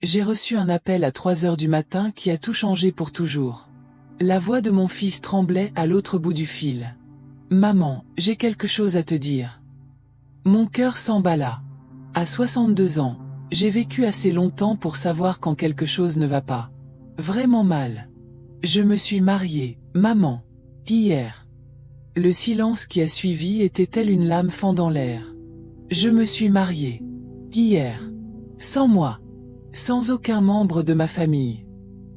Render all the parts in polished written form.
J'ai reçu un appel à 3 heures du matin qui a tout changé pour toujours. La voix de mon fils tremblait à l'autre bout du fil. Maman, j'ai quelque chose à te dire. Mon cœur s'emballa. À 62 ans, j'ai vécu assez longtemps pour savoir quand quelque chose ne va pas. Vraiment mal. Je me suis mariée, maman. Hier. Le silence qui a suivi était tel une lame fendant l'air. Je me suis mariée. Hier. Sans moi. Sans aucun membre de ma famille.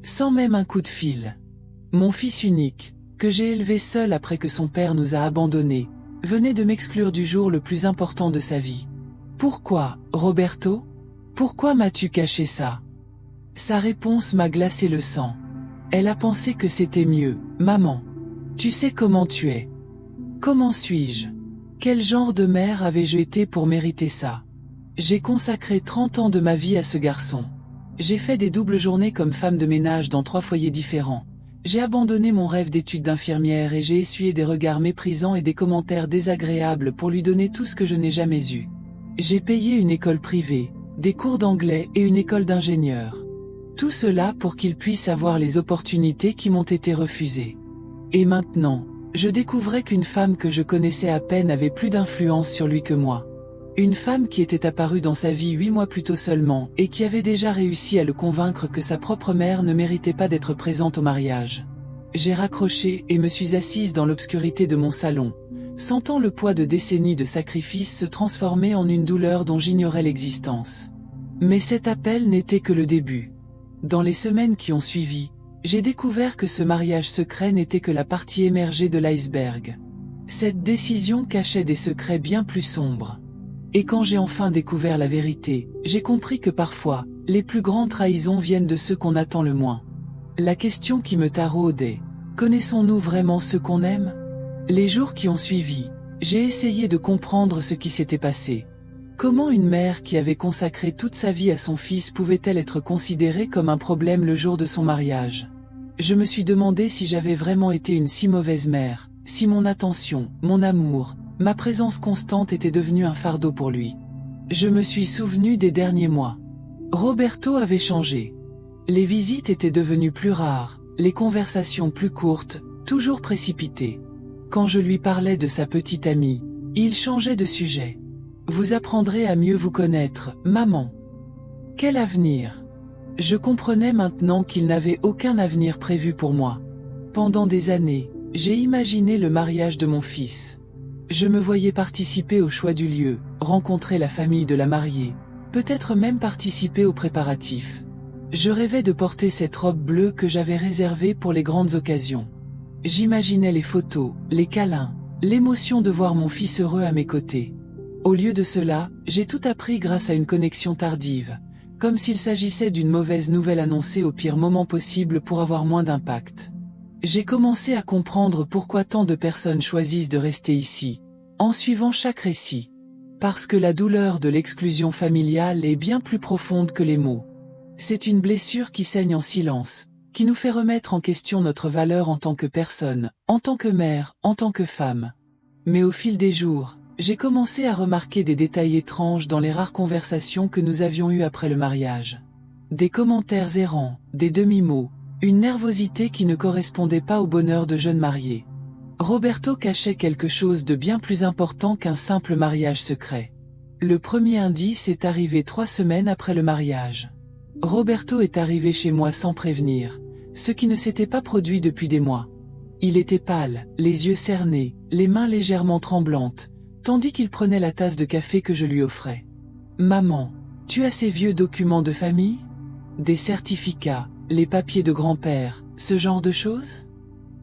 Sans même un coup de fil. Mon fils unique, que j'ai élevé seul après que son père nous a abandonnés, venait de m'exclure du jour le plus important de sa vie. Pourquoi, Roberto? Pourquoi m'as-tu caché ça? Sa réponse m'a glacé le sang. Elle a pensé que c'était mieux, maman. Tu sais comment tu es. Comment suis-je? Quel genre de mère avais-je été pour mériter ça? J'ai consacré 30 ans de ma vie à ce garçon. J'ai fait des doubles journées comme femme de ménage dans 3 foyers différents. J'ai abandonné mon rêve d'études d'infirmière et j'ai essuyé des regards méprisants et des commentaires désagréables pour lui donner tout ce que je n'ai jamais eu. J'ai payé une école privée, des cours d'anglais et une école d'ingénieur. Tout cela pour qu'il puisse avoir les opportunités qui m'ont été refusées. Et maintenant, je découvrais qu'une femme que je connaissais à peine avait plus d'influence sur lui que moi. Une femme qui était apparue dans sa vie 8 mois plus tôt seulement et qui avait déjà réussi à le convaincre que sa propre mère ne méritait pas d'être présente au mariage. J'ai raccroché et me suis assise dans l'obscurité de mon salon, sentant le poids de décennies de sacrifices se transformer en une douleur dont j'ignorais l'existence. Mais cet appel n'était que le début. Dans les semaines qui ont suivi, j'ai découvert que ce mariage secret n'était que la partie émergée de l'iceberg. Cette décision cachait des secrets bien plus sombres. Et quand j'ai enfin découvert la vérité, j'ai compris que parfois, les plus grandes trahisons viennent de ceux qu'on attend le moins. La question qui me taraude est, connaissons-nous vraiment ceux qu'on aime? Les jours qui ont suivi, j'ai essayé de comprendre ce qui s'était passé. Comment une mère qui avait consacré toute sa vie à son fils pouvait-elle être considérée comme un problème le jour de son mariage? Je me suis demandé si j'avais vraiment été une si mauvaise mère, si mon attention, mon amour, ma présence constante était devenue un fardeau pour lui. Je me suis souvenu des derniers mois. Roberto avait changé. Les visites étaient devenues plus rares, les conversations plus courtes, toujours précipitées. Quand je lui parlais de sa petite amie, il changeait de sujet. Vous apprendrez à mieux vous connaître, maman. Quel avenir? Je comprenais maintenant qu'il n'avait aucun avenir prévu pour moi. Pendant des années, j'ai imaginé le mariage de mon fils. Je me voyais participer au choix du lieu, rencontrer la famille de la mariée, peut-être même participer aux préparatifs. Je rêvais de porter cette robe bleue que j'avais réservée pour les grandes occasions. J'imaginais les photos, les câlins, l'émotion de voir mon fils heureux à mes côtés. Au lieu de cela, j'ai tout appris grâce à une connexion tardive, comme s'il s'agissait d'une mauvaise nouvelle annoncée au pire moment possible pour avoir moins d'impact. J'ai commencé à comprendre pourquoi tant de personnes choisissent de rester ici, en suivant chaque récit. Parce que la douleur de l'exclusion familiale est bien plus profonde que les mots. C'est une blessure qui saigne en silence, qui nous fait remettre en question notre valeur en tant que personne, en tant que mère, en tant que femme. Mais au fil des jours, j'ai commencé à remarquer des détails étranges dans les rares conversations que nous avions eues après le mariage. Des commentaires errants, des demi-mots, une nervosité qui ne correspondait pas au bonheur de jeunes mariés. Roberto cachait quelque chose de bien plus important qu'un simple mariage secret. Le premier indice est arrivé 3 semaines après le mariage. Roberto est arrivé chez moi sans prévenir, ce qui ne s'était pas produit depuis des mois. Il était pâle, les yeux cernés, les mains légèrement tremblantes, tandis qu'il prenait la tasse de café que je lui offrais. « Maman, tu as ces vieux documents de famille? Des certificats, les papiers de grand-père, ce genre de choses ?»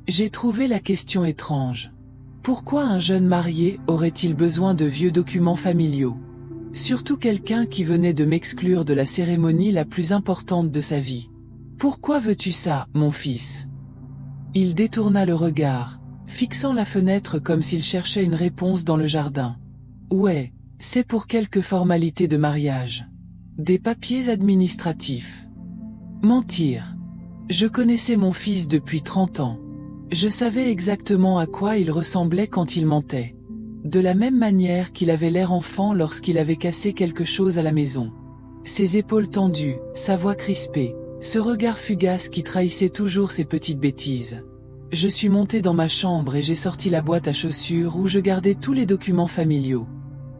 J'ai trouvé la question étrange. Pourquoi un jeune marié aurait-il besoin de vieux documents familiaux? Surtout quelqu'un qui venait de m'exclure de la cérémonie la plus importante de sa vie. « Pourquoi veux-tu ça, mon fils ?» Il détourna le regard, fixant la fenêtre comme s'il cherchait une réponse dans le jardin. « Ouais, c'est pour quelques formalités de mariage. Des papiers administratifs. » Mentir. Je connaissais mon fils depuis 30 ans. Je savais exactement à quoi il ressemblait quand il mentait. De la même manière qu'il avait l'air enfant lorsqu'il avait cassé quelque chose à la maison. Ses épaules tendues, sa voix crispée, ce regard fugace qui trahissait toujours ses petites bêtises. Je suis monté dans ma chambre et j'ai sorti la boîte à chaussures où je gardais tous les documents familiaux.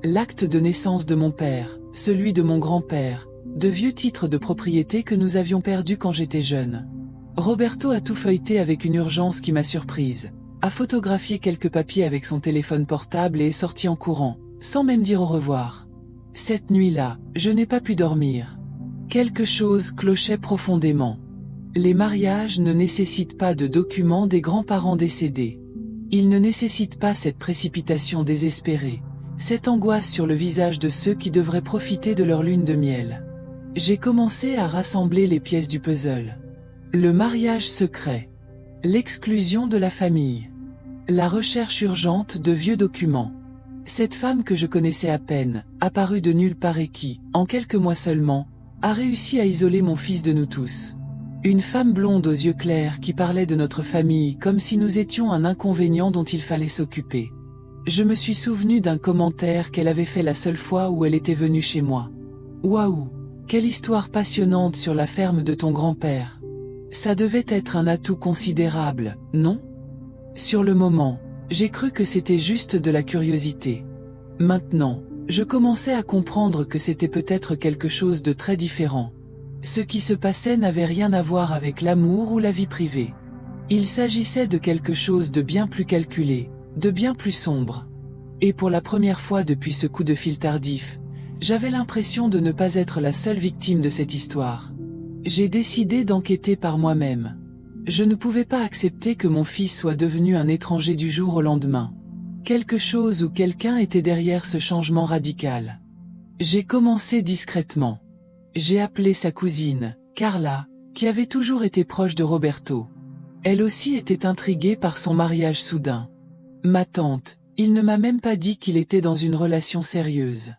L'acte de naissance de mon père, celui de mon grand-père, de vieux titres de propriété que nous avions perdus quand j'étais jeune. Roberto a tout feuilleté avec une urgence qui m'a surprise, a photographié quelques papiers avec son téléphone portable et est sorti en courant, sans même dire au revoir. Cette nuit-là, je n'ai pas pu dormir. Quelque chose clochait profondément. Les mariages ne nécessitent pas de documents des grands-parents décédés. Ils ne nécessitent pas cette précipitation désespérée, cette angoisse sur le visage de ceux qui devraient profiter de leur lune de miel. J'ai commencé à rassembler les pièces du puzzle. Le mariage secret. L'exclusion de la famille. La recherche urgente de vieux documents. Cette femme que je connaissais à peine, apparue de nulle part et qui, en quelques mois seulement, a réussi à isoler mon fils de nous tous. Une femme blonde aux yeux clairs qui parlait de notre famille comme si nous étions un inconvénient dont il fallait s'occuper. Je me suis souvenu d'un commentaire qu'elle avait fait la seule fois où elle était venue chez moi. Waouh, quelle histoire passionnante sur la ferme de ton grand-père. Ça devait être un atout considérable, non? Sur le moment, j'ai cru que c'était juste de la curiosité. Maintenant, je commençais à comprendre que c'était peut-être quelque chose de très différent. Ce qui se passait n'avait rien à voir avec l'amour ou la vie privée. Il s'agissait de quelque chose de bien plus calculé, de bien plus sombre. Et pour la première fois depuis ce coup de fil tardif, j'avais l'impression de ne pas être la seule victime de cette histoire. J'ai décidé d'enquêter par moi-même. Je ne pouvais pas accepter que mon fils soit devenu un étranger du jour au lendemain. Quelque chose ou quelqu'un était derrière ce changement radical. J'ai commencé discrètement. J'ai appelé sa cousine, Carla, qui avait toujours été proche de Roberto. Elle aussi était intriguée par son mariage soudain. Ma tante, il ne m'a même pas dit qu'il était dans une relation sérieuse.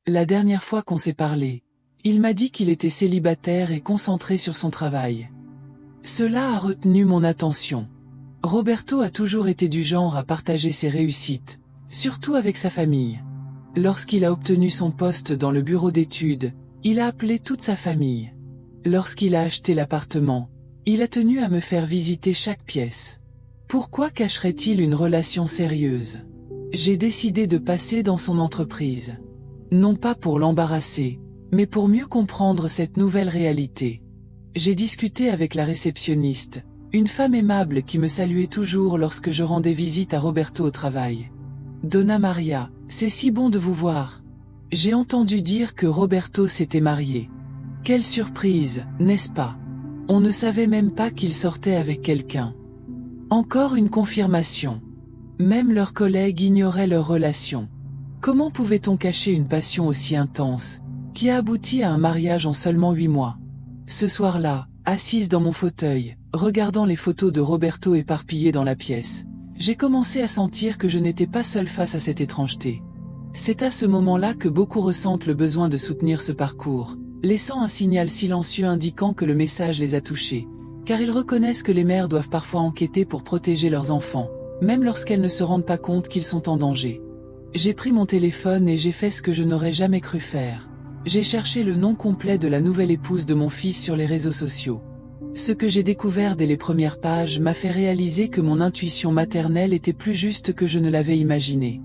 La dernière fois qu'on s'est parlé, il m'a dit qu'il était célibataire et concentré sur son travail. Cela a retenu mon attention. Roberto a toujours été du genre à partager ses réussites, surtout avec sa famille. Lorsqu'il a obtenu son poste dans le bureau d'études, il a appelé toute sa famille. Lorsqu'il a acheté l'appartement, il a tenu à me faire visiter chaque pièce. Pourquoi cacherait-il une relation sérieuse? J'ai décidé de passer dans son entreprise. Non pas pour l'embarrasser, mais pour mieux comprendre cette nouvelle réalité. J'ai discuté avec la réceptionniste, une femme aimable qui me saluait toujours lorsque je rendais visite à Roberto au travail. « Donna Maria, c'est si bon de vous voir. J'ai entendu dire que Roberto s'était marié. Quelle surprise, n'est-ce pas? On ne savait même pas qu'il sortait avec quelqu'un. » Encore une confirmation. Même leurs collègues ignoraient leur relation. Comment pouvait-on cacher une passion aussi intense, qui a abouti à un mariage en seulement 8 mois? Ce soir-là, assise dans mon fauteuil, regardant les photos de Roberto éparpillées dans la pièce, j'ai commencé à sentir que je n'étais pas seul face à cette étrangeté. C'est à ce moment-là que beaucoup ressentent le besoin de soutenir ce parcours, laissant un signal silencieux indiquant que le message les a touchés, car ils reconnaissent que les mères doivent parfois enquêter pour protéger leurs enfants, même lorsqu'elles ne se rendent pas compte qu'ils sont en danger. J'ai pris mon téléphone et j'ai fait ce que je n'aurais jamais cru faire. J'ai cherché le nom complet de la nouvelle épouse de mon fils sur les réseaux sociaux. Ce que j'ai découvert dès les premières pages m'a fait réaliser que mon intuition maternelle était plus juste que je ne l'avais imaginé.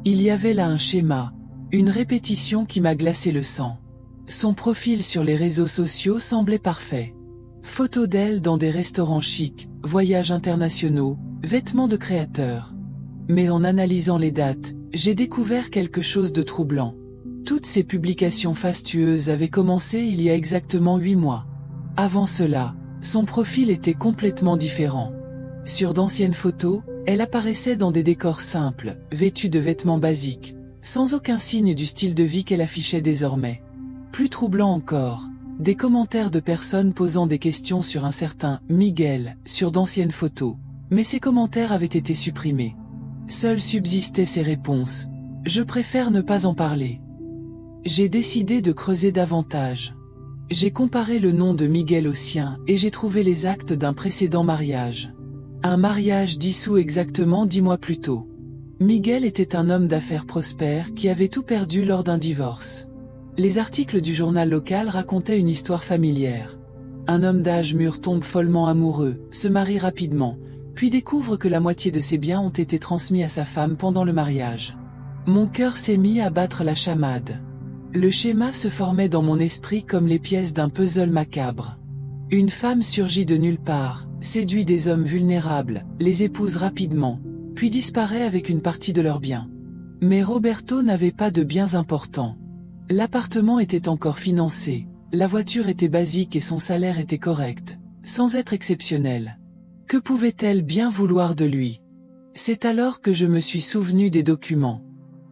Il y avait là un schéma, une répétition qui m'a glacé le sang. Son profil sur les réseaux sociaux semblait parfait. Photos d'elle dans des restaurants chics, voyages internationaux, vêtements de créateurs. Mais en analysant les dates, j'ai découvert quelque chose de troublant. Toutes ces publications fastueuses avaient commencé il y a exactement 8 mois. Avant cela, son profil était complètement différent. Sur d'anciennes photos, elle apparaissait dans des décors simples, vêtue de vêtements basiques, sans aucun signe du style de vie qu'elle affichait désormais. Plus troublant encore, des commentaires de personnes posant des questions sur un certain Miguel, sur d'anciennes photos, mais ces commentaires avaient été supprimés. Seules subsistaient ces réponses. Je préfère ne pas en parler. J'ai décidé de creuser davantage. J'ai comparé le nom de Miguel au sien et j'ai trouvé les actes d'un précédent mariage. Un mariage dissous exactement 10 mois plus tôt. Miguel était un homme d'affaires prospère qui avait tout perdu lors d'un divorce. Les articles du journal local racontaient une histoire familière. Un homme d'âge mûr tombe follement amoureux, se marie rapidement, puis découvre que la moitié de ses biens ont été transmis à sa femme pendant le mariage. Mon cœur s'est mis à battre la chamade. Le schéma se formait dans mon esprit comme les pièces d'un puzzle macabre. Une femme surgit de nulle part, séduit des hommes vulnérables, les épouse rapidement, puis disparaît avec une partie de leurs biens. Mais Roberto n'avait pas de biens importants. L'appartement était encore financé, la voiture était basique et son salaire était correct, sans être exceptionnel. Que pouvait-elle bien vouloir de lui? C'est alors que je me suis souvenu des documents.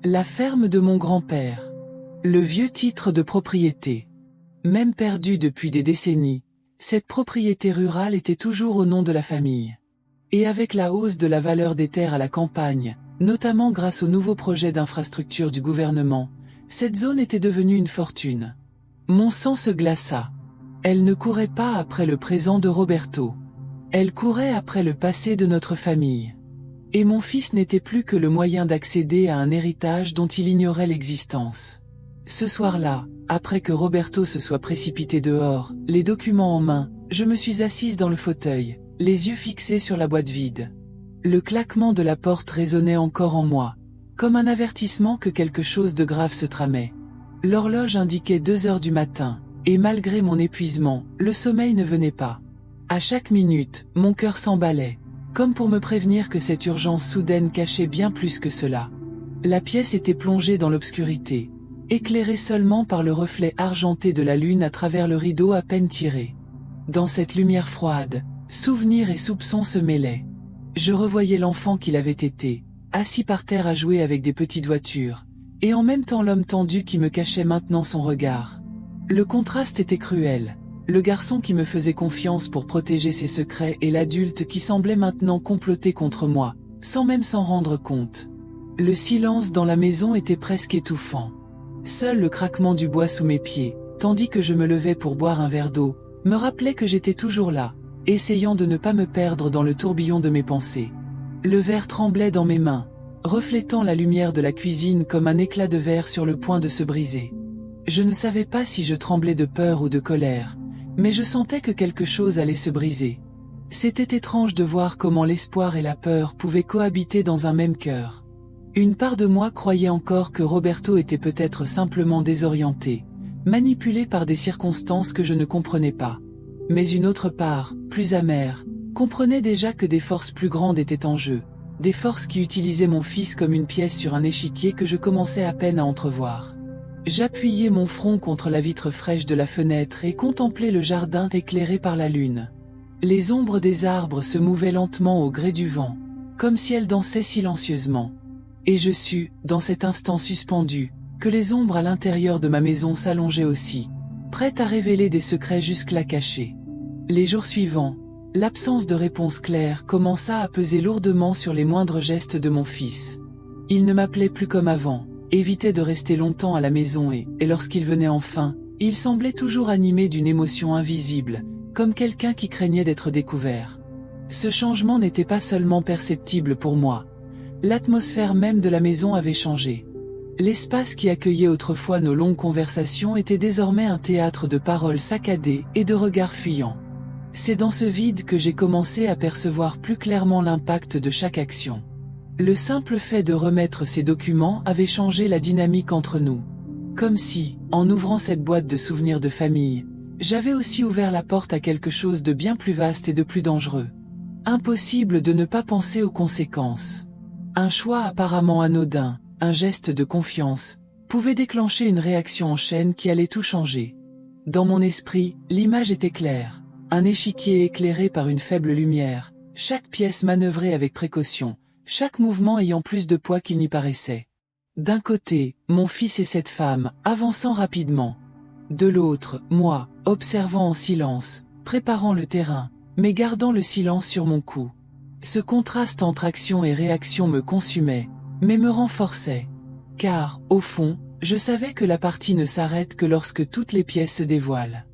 La ferme de mon grand-père. Le vieux titre de propriété. Même perdu depuis des décennies, cette propriété rurale était toujours au nom de la famille. Et avec la hausse de la valeur des terres à la campagne, notamment grâce aux nouveaux projets d'infrastructure du gouvernement, cette zone était devenue une fortune. Mon sang se glaça. Elle ne courait pas après le présent de Roberto. Elle courait après le passé de notre famille. Et mon fils n'était plus que le moyen d'accéder à un héritage dont il ignorait l'existence. Ce soir-là, après que Roberto se soit précipité dehors, les documents en main, je me suis assise dans le fauteuil, les yeux fixés sur la boîte vide. Le claquement de la porte résonnait encore en moi, comme un avertissement que quelque chose de grave se tramait. L'horloge indiquait 2 heures du matin, et malgré mon épuisement, le sommeil ne venait pas. À chaque minute, mon cœur s'emballait, comme pour me prévenir que cette urgence soudaine cachait bien plus que cela. La pièce était plongée dans l'obscurité, éclairée seulement par le reflet argenté de la lune à travers le rideau à peine tiré. Dans cette lumière froide, souvenirs et soupçons se mêlaient. Je revoyais l'enfant qu'il avait été, assis par terre à jouer avec des petites voitures, et en même temps l'homme tendu qui me cachait maintenant son regard. Le contraste était cruel. Le garçon qui me faisait confiance pour protéger ses secrets et l'adulte qui semblait maintenant comploter contre moi, sans même s'en rendre compte. Le silence dans la maison était presque étouffant. Seul le craquement du bois sous mes pieds, tandis que je me levais pour boire un verre d'eau, me rappelait que j'étais toujours là, essayant de ne pas me perdre dans le tourbillon de mes pensées. Le verre tremblait dans mes mains, reflétant la lumière de la cuisine comme un éclat de verre sur le point de se briser. Je ne savais pas si je tremblais de peur ou de colère, mais je sentais que quelque chose allait se briser. C'était étrange de voir comment l'espoir et la peur pouvaient cohabiter dans un même cœur. Une part de moi croyait encore que Roberto était peut-être simplement désorienté, manipulé par des circonstances que je ne comprenais pas. Mais une autre part, plus amère, comprenait déjà que des forces plus grandes étaient en jeu, des forces qui utilisaient mon fils comme une pièce sur un échiquier que je commençais à peine à entrevoir. J'appuyais mon front contre la vitre fraîche de la fenêtre et contemplais le jardin éclairé par la lune. Les ombres des arbres se mouvaient lentement au gré du vent, comme si elles dansaient silencieusement. Et je sus, dans cet instant suspendu, que les ombres à l'intérieur de ma maison s'allongeaient aussi, prêtes à révéler des secrets jusque-là cachés. Les jours suivants, l'absence de réponse claire commença à peser lourdement sur les moindres gestes de mon fils. Il ne m'appelait plus comme avant, évitait de rester longtemps à la maison et lorsqu'il venait enfin, il semblait toujours animé d'une émotion invisible, comme quelqu'un qui craignait d'être découvert. Ce changement n'était pas seulement perceptible pour moi. L'atmosphère même de la maison avait changé. L'espace qui accueillait autrefois nos longues conversations était désormais un théâtre de paroles saccadées et de regards fuyants. C'est dans ce vide que j'ai commencé à percevoir plus clairement l'impact de chaque action. Le simple fait de remettre ces documents avait changé la dynamique entre nous. Comme si, en ouvrant cette boîte de souvenirs de famille, j'avais aussi ouvert la porte à quelque chose de bien plus vaste et de plus dangereux. Impossible de ne pas penser aux conséquences. Un choix apparemment anodin, un geste de confiance, pouvait déclencher une réaction en chaîne qui allait tout changer. Dans mon esprit, l'image était claire. Un échiquier éclairé par une faible lumière, chaque pièce manœuvrée avec précaution, chaque mouvement ayant plus de poids qu'il n'y paraissait. D'un côté, mon fils et cette femme, avançant rapidement. De l'autre, moi, observant en silence, préparant le terrain, mais gardant le silence sur mon cou. Ce contraste entre action et réaction me consumait, mais me renforçait. Car, au fond, je savais que la partie ne s'arrête que lorsque toutes les pièces se dévoilent.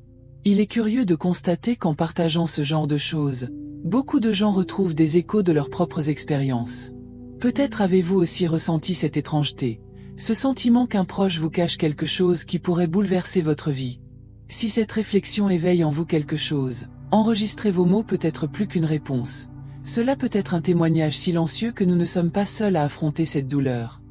Il est curieux de constater qu'en partageant ce genre de choses, beaucoup de gens retrouvent des échos de leurs propres expériences. Peut-être avez-vous aussi ressenti cette étrangeté, Ce sentiment qu'un proche vous cache quelque chose qui pourrait bouleverser votre vie. Si cette réflexion éveille en vous quelque chose, enregistrer vos mots peut être plus qu'une réponse. Cela peut être un témoignage silencieux que nous ne sommes pas seuls à affronter cette douleur.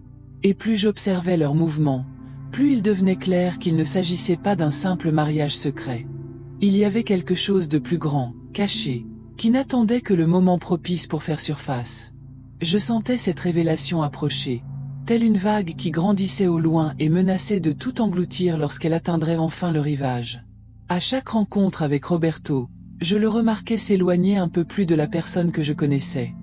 Et plus j'observais leurs mouvements, plus il devenait clair qu'il ne s'agissait pas d'un simple mariage secret. Il y avait quelque chose de plus grand, caché, qui n'attendait que le moment propice pour faire surface. Je sentais cette révélation approcher, telle une vague qui grandissait au loin et menaçait de tout engloutir lorsqu'elle atteindrait enfin le rivage. À chaque rencontre avec Roberto, je le remarquais s'éloigner un peu plus de la personne que je connaissais.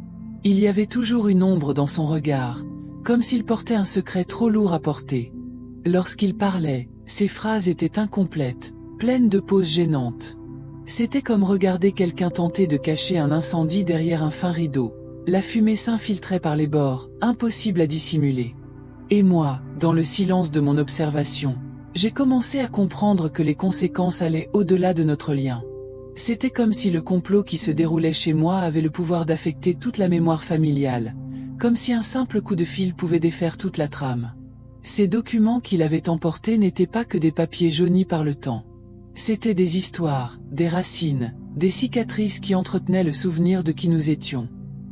Il y avait toujours une ombre dans son regard, comme s'il portait un secret trop lourd à porter. Lorsqu'il parlait, ses phrases étaient incomplètes, pleines de pauses gênantes. C'était comme regarder quelqu'un tenter de cacher un incendie derrière un fin rideau. La fumée s'infiltrait par les bords, impossible à dissimuler. Et moi, dans le silence de mon observation, j'ai commencé à comprendre que les conséquences allaient au-delà de notre lien. C'était comme si le complot qui se déroulait chez moi avait le pouvoir d'affecter toute la mémoire familiale, comme si un simple coup de fil pouvait défaire toute la trame. Ces documents qu'il avait emportés n'étaient pas que des papiers jaunis par le temps. C'étaient des histoires, des racines, des cicatrices qui entretenaient le souvenir de qui nous étions.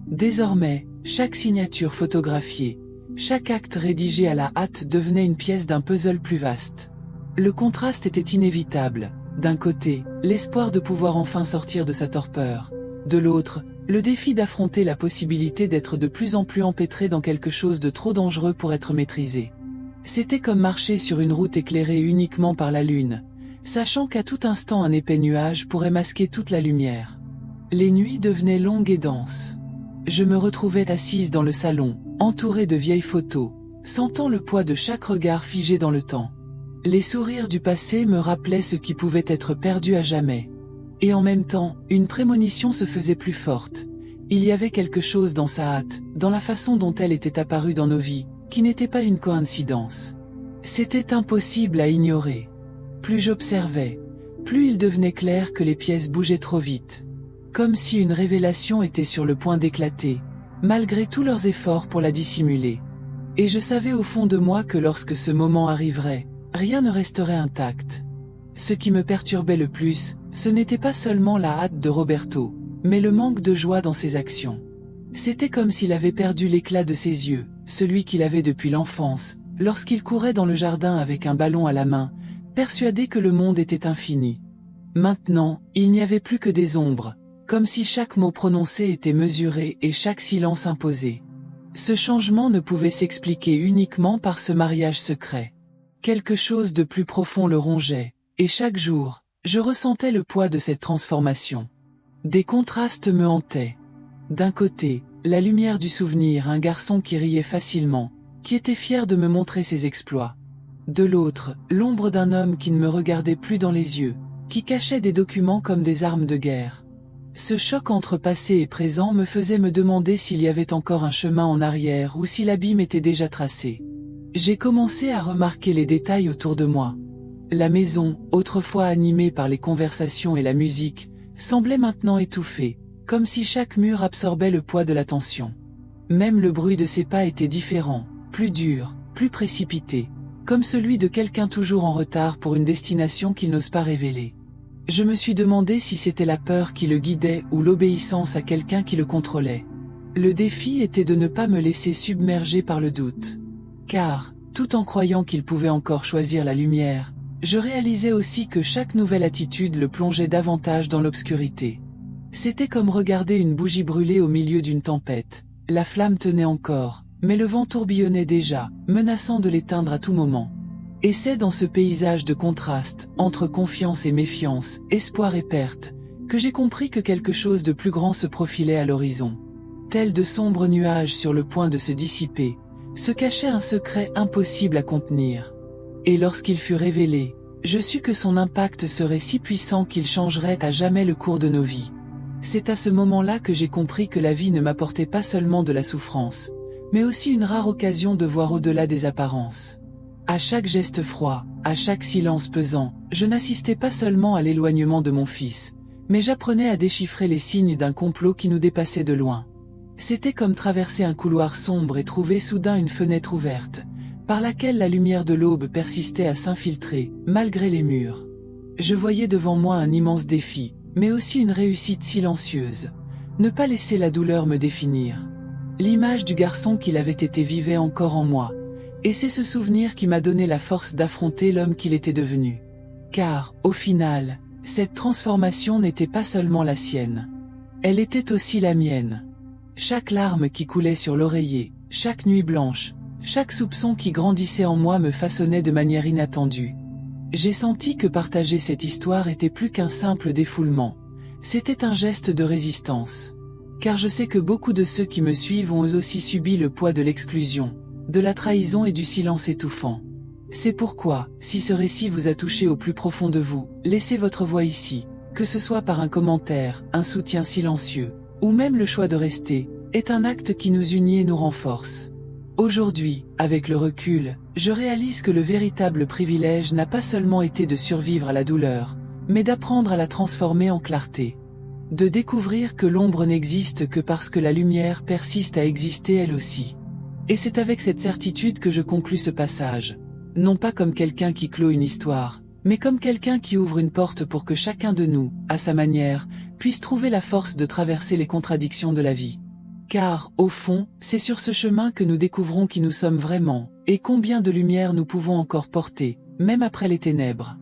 Désormais, chaque signature photographiée, chaque acte rédigé à la hâte devenait une pièce d'un puzzle plus vaste. Le contraste était inévitable. D'un côté, l'espoir de pouvoir enfin sortir de sa torpeur. De l'autre, le défi d'affronter la possibilité d'être de plus en plus empêtré dans quelque chose de trop dangereux pour être maîtrisé. C'était comme marcher sur une route éclairée uniquement par la lune, sachant qu'à tout instant un épais nuage pourrait masquer toute la lumière. Les nuits devenaient longues et denses. Je me retrouvais assise dans le salon, entourée de vieilles photos, sentant le poids de chaque regard figé dans le temps. Les sourires du passé me rappelaient ce qui pouvait être perdu à jamais. Et en même temps, une prémonition se faisait plus forte. Il y avait quelque chose dans sa hâte, dans la façon dont elle était apparue dans nos vies, qui n'était pas une coïncidence. C'était impossible à ignorer. Plus j'observais, plus il devenait clair que les pièces bougeaient trop vite. Comme si une révélation était sur le point d'éclater, malgré tous leurs efforts pour la dissimuler. Et je savais au fond de moi que lorsque ce moment arriverait, rien ne resterait intact. Ce qui me perturbait le plus, ce n'était pas seulement la hâte de Roberto, mais le manque de joie dans ses actions. C'était comme s'il avait perdu l'éclat de ses yeux, celui qu'il avait depuis l'enfance, lorsqu'il courait dans le jardin avec un ballon à la main, persuadé que le monde était infini. Maintenant, il n'y avait plus que des ombres, comme si chaque mot prononcé était mesuré et chaque silence imposé. Ce changement ne pouvait s'expliquer uniquement par ce mariage secret. Quelque chose de plus profond le rongeait, et chaque jour, je ressentais le poids de cette transformation. Des contrastes me hantaient. D'un côté, la lumière du souvenir, un garçon qui riait facilement, qui était fier de me montrer ses exploits. De l'autre, l'ombre d'un homme qui ne me regardait plus dans les yeux, qui cachait des documents comme des armes de guerre. Ce choc entre passé et présent me faisait me demander s'il y avait encore un chemin en arrière ou si l'abîme était déjà tracé. J'ai commencé à remarquer les détails autour de moi. La maison, autrefois animée par les conversations et la musique, semblait maintenant étouffée, comme si chaque mur absorbait le poids de l'attention. Même le bruit de ses pas était différent, plus dur, plus précipité, comme celui de quelqu'un toujours en retard pour une destination qu'il n'ose pas révéler. Je me suis demandé si c'était la peur qui le guidait ou l'obéissance à quelqu'un qui le contrôlait. Le défi était de ne pas me laisser submerger par le doute. Car, tout en croyant qu'il pouvait encore choisir la lumière, je réalisais aussi que chaque nouvelle attitude le plongeait davantage dans l'obscurité. C'était comme regarder une bougie brûler au milieu d'une tempête. La flamme tenait encore, mais le vent tourbillonnait déjà, menaçant de l'éteindre à tout moment. Et c'est dans ce paysage de contraste, entre confiance et méfiance, espoir et perte, que j'ai compris que quelque chose de plus grand se profilait à l'horizon. Tel de sombres nuages sur le point de se dissiper, se cachait un secret impossible à contenir. Et lorsqu'il fut révélé, je sus que son impact serait si puissant qu'il changerait à jamais le cours de nos vies. C'est à ce moment-là que j'ai compris que la vie ne m'apportait pas seulement de la souffrance, mais aussi une rare occasion de voir au-delà des apparences. À chaque geste froid, à chaque silence pesant, je n'assistais pas seulement à l'éloignement de mon fils, mais j'apprenais à déchiffrer les signes d'un complot qui nous dépassait de loin. C'était comme traverser un couloir sombre et trouver soudain une fenêtre ouverte, par laquelle la lumière de l'aube persistait à s'infiltrer, malgré les murs. Je voyais devant moi un immense défi, mais aussi une réussite silencieuse. Ne pas laisser la douleur me définir. L'image du garçon qu'il avait été vivait encore en moi, et c'est ce souvenir qui m'a donné la force d'affronter l'homme qu'il était devenu. Car, au final, cette transformation n'était pas seulement la sienne. Elle était aussi la mienne. Chaque larme qui coulait sur l'oreiller, chaque nuit blanche, chaque soupçon qui grandissait en moi me façonnait de manière inattendue. J'ai senti que partager cette histoire était plus qu'un simple défoulement. C'était un geste de résistance. Car je sais que beaucoup de ceux qui me suivent ont eux aussi subi le poids de l'exclusion, de la trahison et du silence étouffant. C'est pourquoi, si ce récit vous a touché au plus profond de vous, laissez votre voix ici, que ce soit par un commentaire, un soutien silencieux, ou même le choix de rester, est un acte qui nous unit et nous renforce. Aujourd'hui, avec le recul, je réalise que le véritable privilège n'a pas seulement été de survivre à la douleur, mais d'apprendre à la transformer en clarté. De découvrir que l'ombre n'existe que parce que la lumière persiste à exister elle aussi. Et c'est avec cette certitude que je conclus ce passage. Non pas comme quelqu'un qui clôt une histoire, mais comme quelqu'un qui ouvre une porte pour que chacun de nous, à sa manière, puisse trouver la force de traverser les contradictions de la vie. Car, au fond, c'est sur ce chemin que nous découvrons qui nous sommes vraiment, et combien de lumière nous pouvons encore porter, même après les ténèbres.